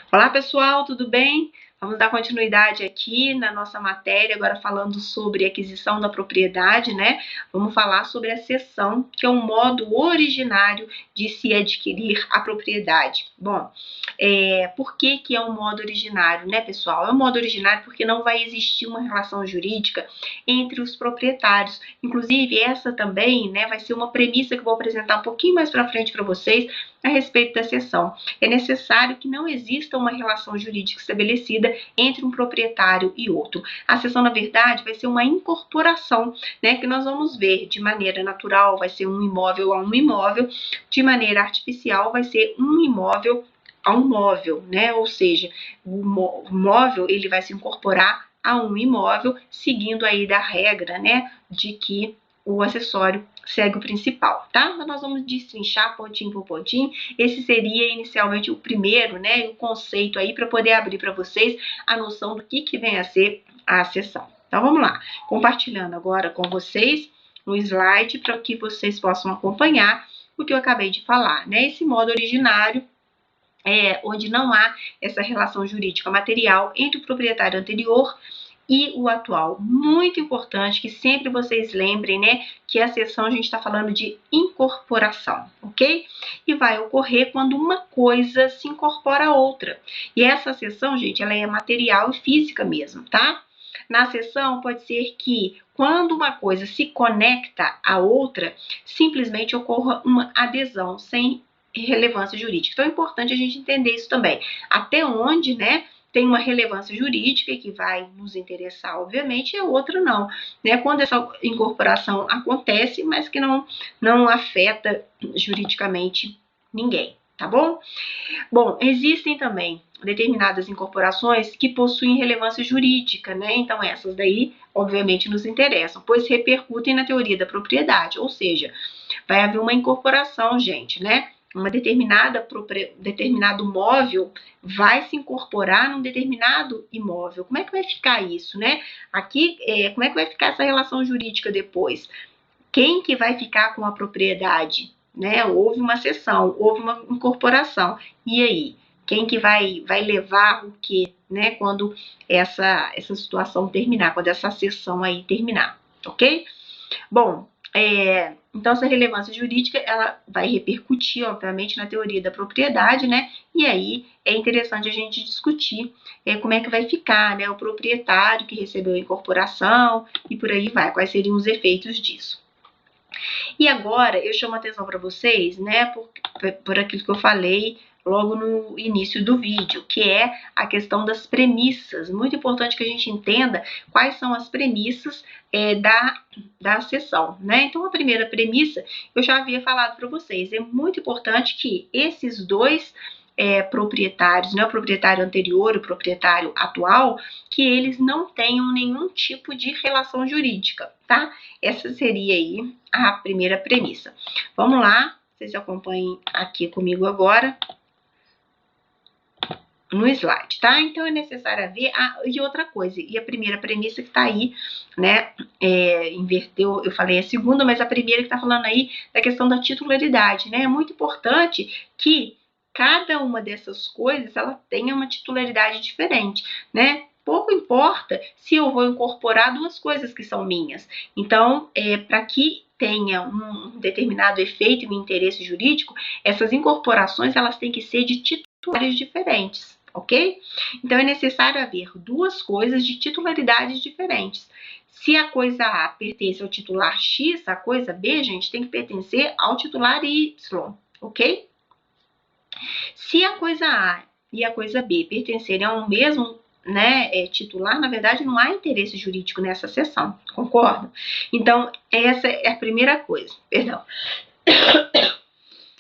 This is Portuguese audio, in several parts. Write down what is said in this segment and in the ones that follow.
Olá pessoal, tudo bem? Vamos dar continuidade aqui na nossa matéria, agora falando sobre aquisição da propriedade, né? Vamos falar sobre a cessão, que é um modo originário de se adquirir a propriedade. Bom, por que é um modo originário, né, pessoal? É um modo originário porque não vai existir uma relação jurídica entre os proprietários. Inclusive, essa também, né, vai ser uma premissa que eu vou apresentar um pouquinho mais para frente para vocês a respeito da cessão. É necessário que não exista uma relação jurídica estabelecida entre um proprietário e outro. A cessão, na verdade, vai ser uma incorporação, né, que nós vamos ver de maneira natural, vai ser um imóvel a um imóvel, de maneira artificial, vai ser um imóvel a um móvel, né, ou seja, o móvel ele vai se incorporar a um imóvel, seguindo aí da regra, né, de que o acessório segue o principal, tá? Então, nós vamos destrinchar pontinho por pontinho. Esse seria inicialmente o primeiro, né, o conceito aí para poder abrir para vocês a noção do que vem a ser a cessão. Então, vamos lá. Compartilhando agora com vocês um slide para que vocês possam acompanhar o que eu acabei de falar, né? Esse modo originário onde não há essa relação jurídica material entre o proprietário anterior e o atual. Muito importante que sempre vocês lembrem, né, que a cessão a gente está falando de incorporação, ok? E vai ocorrer quando uma coisa se incorpora a outra. E essa cessão, gente, ela é material e física mesmo, tá? Na cessão pode ser que quando uma coisa se conecta a outra, simplesmente ocorra uma adesão sem relevância jurídica. Então é importante a gente entender isso também. Até onde, né, tem uma relevância jurídica que vai nos interessar, obviamente, e a outra não, né? Quando essa incorporação acontece, mas que não afeta juridicamente ninguém, tá bom? Bom, existem também determinadas incorporações que possuem relevância jurídica, né? Então essas daí, obviamente, nos interessam, pois repercutem na teoria da propriedade, ou seja, vai haver uma incorporação, gente, né? Uma determinado móvel vai se incorporar num determinado imóvel. Como é que vai ficar isso, né? Aqui, como é que vai ficar essa relação jurídica depois? Quem que vai ficar com a propriedade, né? Houve uma cessão, houve uma incorporação. E aí? Quem que vai levar o quê, né? Quando essa situação terminar, quando essa cessão aí terminar, ok? Bom, então essa relevância jurídica ela vai repercutir, obviamente, na teoria da propriedade, né? E aí é interessante a gente discutir como é que vai ficar, né? O proprietário que recebeu a incorporação e por aí vai, quais seriam os efeitos disso. E agora eu chamo a atenção para vocês, né? Por aquilo que eu falei logo no início do vídeo, que é a questão das premissas. Muito importante que a gente entenda quais são as premissas da sessão, né? Então, a primeira premissa eu já havia falado para vocês. É muito importante que esses dois proprietários, né, o proprietário anterior e o proprietário atual, que eles não tenham nenhum tipo de relação jurídica, tá? Essa seria aí a primeira premissa. Vamos lá, vocês acompanhem aqui comigo agora no slide, tá? Então é necessário ver e outra coisa, e a primeira premissa que tá aí, né, inverteu, eu falei a segunda, mas a primeira que tá falando aí da questão da titularidade, né? É muito importante que cada uma dessas coisas, ela tenha uma titularidade diferente, né? Pouco importa se eu vou incorporar duas coisas que são minhas. Então, para que tenha um determinado efeito e um interesse jurídico, essas incorporações, elas têm que ser de titulares diferentes, ok? Então, é necessário haver duas coisas de titularidades diferentes. Se a coisa A pertence ao titular X, a coisa B, gente, tem que pertencer ao titular Y, ok? Se a coisa A e a coisa B pertencerem ao mesmo, né, titular, na verdade, não há interesse jurídico nessa seção, concorda? Então, essa é a primeira coisa, perdão.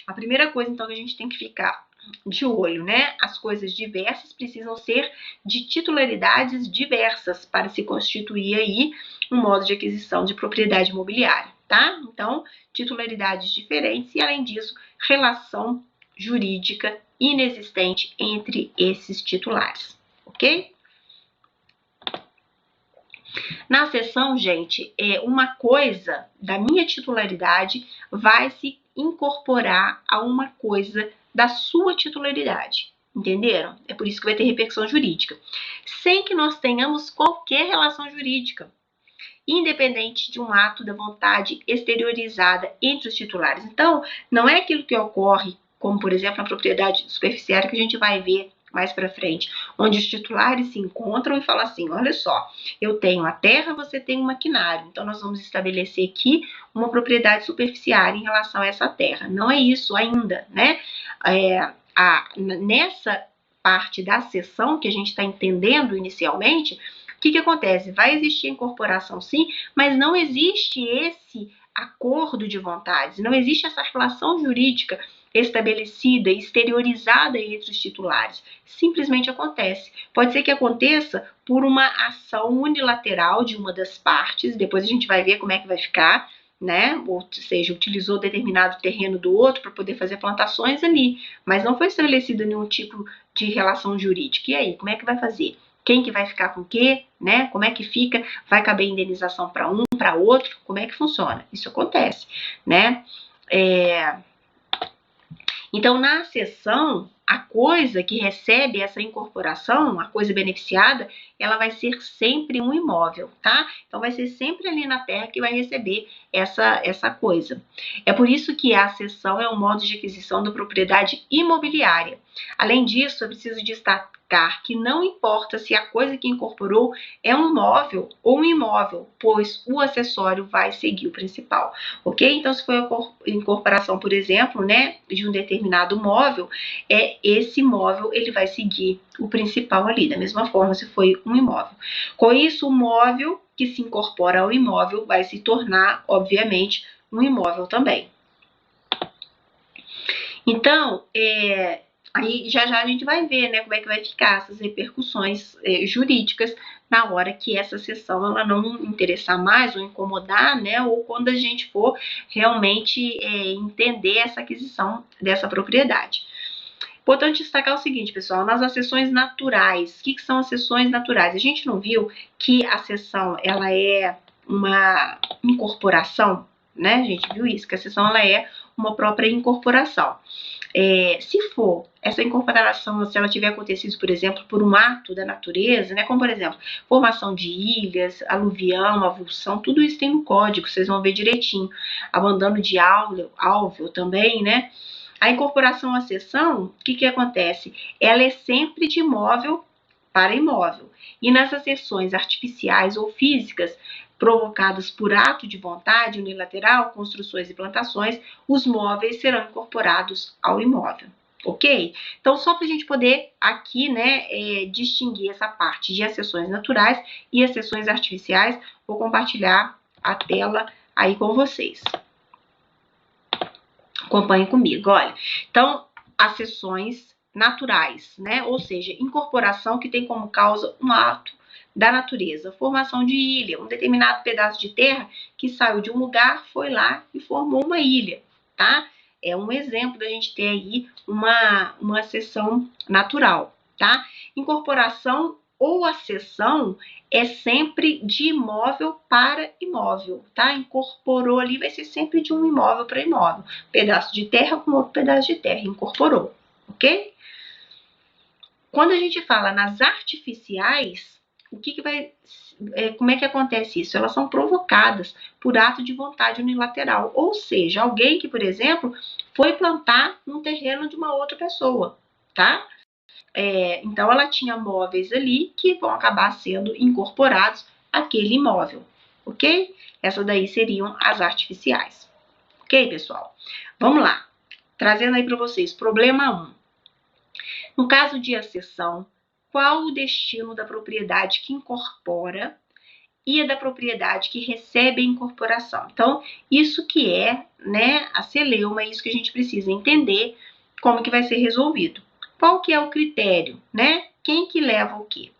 A primeira coisa, então, que a gente tem que ficar de olho, né? As coisas diversas precisam ser de titularidades diversas para se constituir aí um modo de aquisição de propriedade imobiliária, tá? Então, titularidades diferentes e, além disso, relação jurídica inexistente entre esses titulares, ok? Na cessão, gente, uma coisa da minha titularidade vai se incorporar a uma coisa da sua titularidade. Entenderam? É por isso que vai ter repercussão jurídica. Sem que nós tenhamos qualquer relação jurídica, independente de um ato da vontade exteriorizada entre os titulares. Então, não é aquilo que ocorre, como por exemplo na propriedade superficiária, que a gente vai ver mais para frente, onde os titulares se encontram e falam assim: olha só, eu tenho a terra, você tem um maquinário, então nós vamos estabelecer aqui uma propriedade superficiária em relação a essa terra. Não é isso ainda, né? Nessa parte da cessão que a gente está entendendo inicialmente, o que acontece? Vai existir a incorporação sim, mas não existe esse acordo de vontades, não existe essa relação jurídica estabelecida, exteriorizada entre os titulares. Simplesmente acontece. Pode ser que aconteça por uma ação unilateral de uma das partes, depois a gente vai ver como é que vai ficar, né? Ou seja, utilizou determinado terreno do outro para poder fazer plantações ali, mas não foi estabelecido nenhum tipo de relação jurídica. E aí, como é que vai fazer? Quem que vai ficar com o quê, né? Como é que fica? Vai caber indenização para um, para outro? Como é que funciona? Isso acontece, né? Então, na cessão, a coisa que recebe essa incorporação, a coisa beneficiada, ela vai ser sempre um imóvel, tá? Então, vai ser sempre ali na terra que vai receber essa coisa. É por isso que a cessão é um modo de aquisição da propriedade imobiliária. Além disso, é preciso destacar que não importa se a coisa que incorporou é um móvel ou um imóvel, pois o acessório vai seguir o principal, ok? Então, se for a incorporação, por exemplo, né, de um determinado móvel, esse móvel ele vai seguir o principal ali, da mesma forma se foi um imóvel. Com isso, o móvel que se incorpora ao imóvel vai se tornar, obviamente, um imóvel também. Então, aí já a gente vai ver, né, como é que vai ficar essas repercussões jurídicas na hora que essa cessão ela não interessar mais ou incomodar, né, ou quando a gente for realmente entender essa aquisição dessa propriedade. Importante destacar o seguinte, pessoal, nas acessões naturais. O que são as cessões naturais? A gente não viu que a cessão ela é uma incorporação, né? A gente viu isso, que a cessão ela é uma própria incorporação. Se for essa incorporação, se ela tiver acontecido, por exemplo, por um ato da natureza, né, como por exemplo, formação de ilhas, aluvião, avulsão, tudo isso tem no código, vocês vão ver direitinho. Abandono de alvéolo também, né? A incorporação à cessão, o que acontece? Ela é sempre de imóvel para imóvel. E nas acessões artificiais ou físicas, provocadas por ato de vontade unilateral, construções e plantações, os móveis serão incorporados ao imóvel, ok? Então, só para a gente poder aqui, né, distinguir essa parte de acessões naturais e acessões artificiais, vou compartilhar a tela aí com vocês. Acompanhe comigo, olha. Então, acessões naturais, né? Ou seja, incorporação que tem como causa um ato da natureza, formação de ilha, um determinado pedaço de terra que saiu de um lugar, foi lá e formou uma ilha, tá? É um exemplo da gente ter aí uma cessão natural, tá? Incorporação ou acessão é sempre de imóvel para imóvel, tá? Incorporou ali, vai ser sempre de um imóvel para imóvel. Pedaço de terra com outro pedaço de terra, incorporou, ok? Quando a gente fala nas artificiais, como é que acontece isso? Elas são provocadas por ato de vontade unilateral, ou seja, alguém que, por exemplo, foi plantar num terreno de uma outra pessoa, tá? Então, ela tinha móveis ali que vão acabar sendo incorporados àquele imóvel, ok? Essas daí seriam as artificiais. Ok, pessoal? Vamos lá. Trazendo aí para vocês, problema 1. No caso de acessão, qual o destino da propriedade que incorpora e a da propriedade que recebe a incorporação? Então, isso que é, né, a celeuma, é isso que a gente precisa entender como que vai ser resolvido. Qual que é o critério, né? Quem que leva o quê?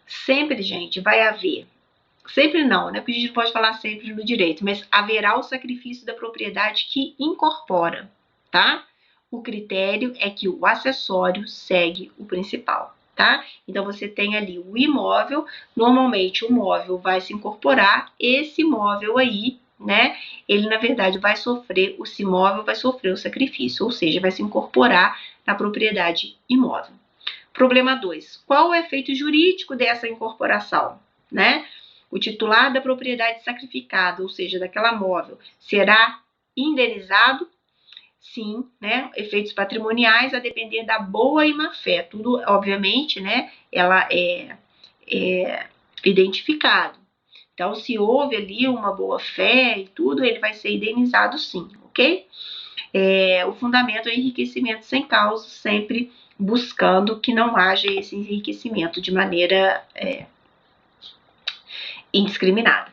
Sempre, gente, vai haver, sempre não, né? Porque a gente não pode falar sempre no direito, mas haverá o sacrifício da propriedade que incorpora, tá? O critério é que o acessório segue o principal, tá? Então, você tem ali o imóvel, normalmente o móvel vai se incorporar, esse imóvel aí né, ele na verdade vai sofrer, esse imóvel vai sofrer o sacrifício, ou seja, vai se incorporar na propriedade imóvel. Problema 2. Qual o efeito jurídico dessa incorporação, né? O titular da propriedade sacrificada, ou seja, daquela móvel, será indenizado? Sim, né? Efeitos patrimoniais a depender da boa e má fé. Tudo, obviamente, né? Ela é identificado. Então, se houve ali uma boa fé e tudo, ele vai ser indenizado sim, ok? O fundamento é enriquecimento sem causa, sempre buscando que não haja esse enriquecimento de maneira indiscriminada.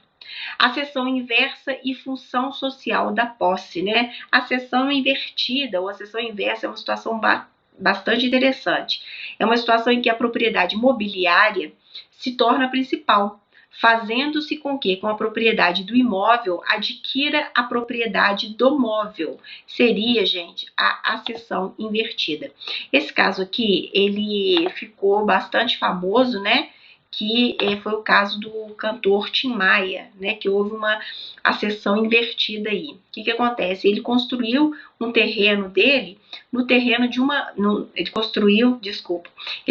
A seção inversa e função social da posse, né? A seção invertida ou a seção inversa é uma situação bastante interessante. É uma situação em que a propriedade mobiliária se torna principal, fazendo-se com que, com a propriedade do imóvel, adquira a propriedade do móvel. Seria, gente, a seção invertida. Esse caso aqui, ele ficou bastante famoso, né? Que foi o caso do cantor Tim Maia, né, que houve uma acessão invertida aí. O que acontece? Ele construiu um terreno dele no terreno de ele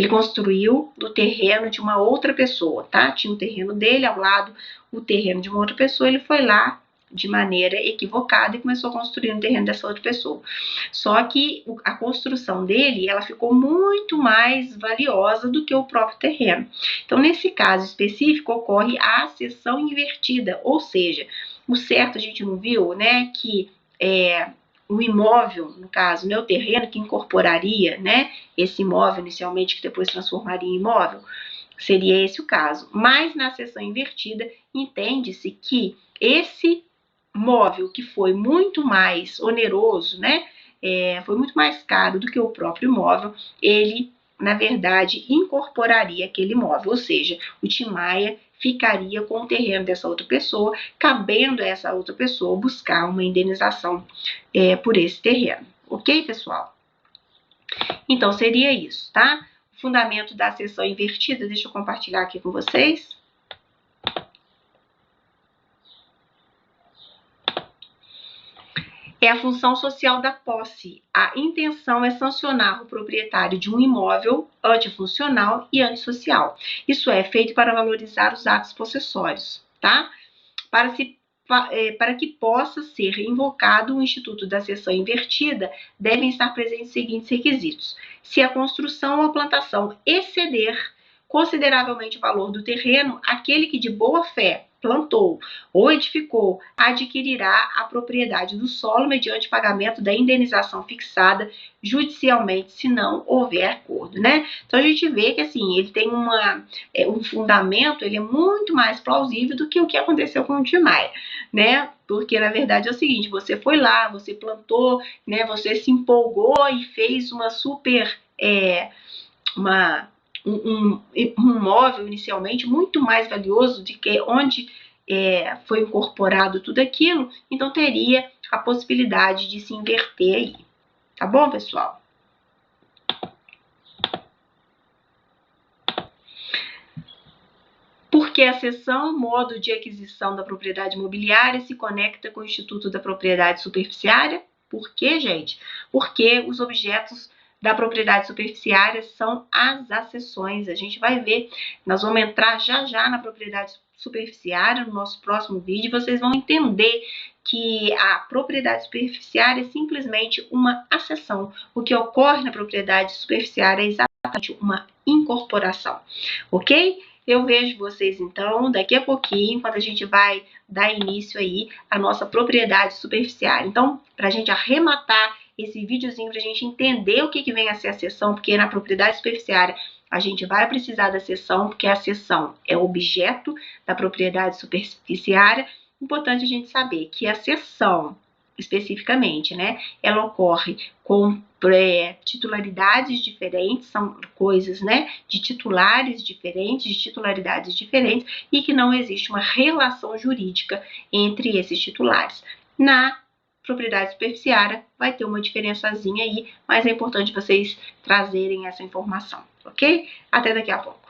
construiu no terreno de uma outra pessoa, tá? Tinha um terreno dele ao lado, o terreno de uma outra pessoa, ele foi lá de maneira equivocada e começou a construir no terreno dessa outra pessoa. Só que a construção dele, ela ficou muito mais valiosa do que o próprio terreno. Então, nesse caso específico, ocorre a acessão invertida, ou seja, o certo a gente não viu, né, que o imóvel, no caso, né, o terreno que incorporaria, né, esse imóvel inicialmente, que depois transformaria em imóvel, seria esse o caso. Mas na acessão invertida, entende-se que esse móvel que foi muito mais oneroso, né, foi muito mais caro do que o próprio imóvel, ele, na verdade, incorporaria aquele imóvel, ou seja, o Tim Maia ficaria com o terreno dessa outra pessoa, cabendo a essa outra pessoa buscar uma indenização por esse terreno. Ok, pessoal? Então, seria isso, tá? O fundamento da seção invertida, deixa eu compartilhar aqui com vocês. É a função social da posse. A intenção é sancionar o proprietário de um imóvel antifuncional e antissocial. Isso é feito para valorizar os atos possessórios, tá? Para que possa ser invocado o instituto da seção invertida, devem estar presentes os seguintes requisitos: se a construção ou a plantação exceder consideravelmente o valor do terreno, aquele que de boa fé plantou ou edificou adquirirá a propriedade do solo mediante pagamento da indenização fixada judicialmente, se não houver acordo, né? Então a gente vê que assim ele tem um fundamento, ele é muito mais plausível do que o que aconteceu com o Tim Maia, né? Porque na verdade é o seguinte: você foi lá, você plantou, né? Você se empolgou e fez uma super um móvel inicialmente muito mais valioso do que onde foi incorporado tudo aquilo, então teria a possibilidade de se inverter aí. Tá bom, pessoal? Porque a seção modo de aquisição da propriedade imobiliária se conecta com o Instituto da Propriedade Superficiária. Por quê, gente? Porque os objetos da propriedade superficiária são as acessões. A gente vai ver, nós vamos entrar já já na propriedade superficiária no nosso próximo vídeo. Vocês vão entender que a propriedade superficiária é simplesmente uma acessão. O que ocorre na propriedade superficiária é exatamente uma incorporação, ok? Eu vejo vocês então daqui a pouquinho, quando a gente vai dar início aí à nossa propriedade superficiária. Então, para a gente arrematar esse videozinho, para a gente entender o que vem a ser a seção, porque na propriedade superficiária a gente vai precisar da seção, porque a seção é o objeto da propriedade superficiária. Importante a gente saber que a seção, especificamente, né, ela ocorre com titularidades diferentes, são coisas, né, de titulares diferentes, de titularidades diferentes, e que não existe uma relação jurídica entre esses titulares. Na propriedade superficiária vai ter uma diferençazinha aí, mas é importante vocês trazerem essa informação, ok? Até daqui a pouco.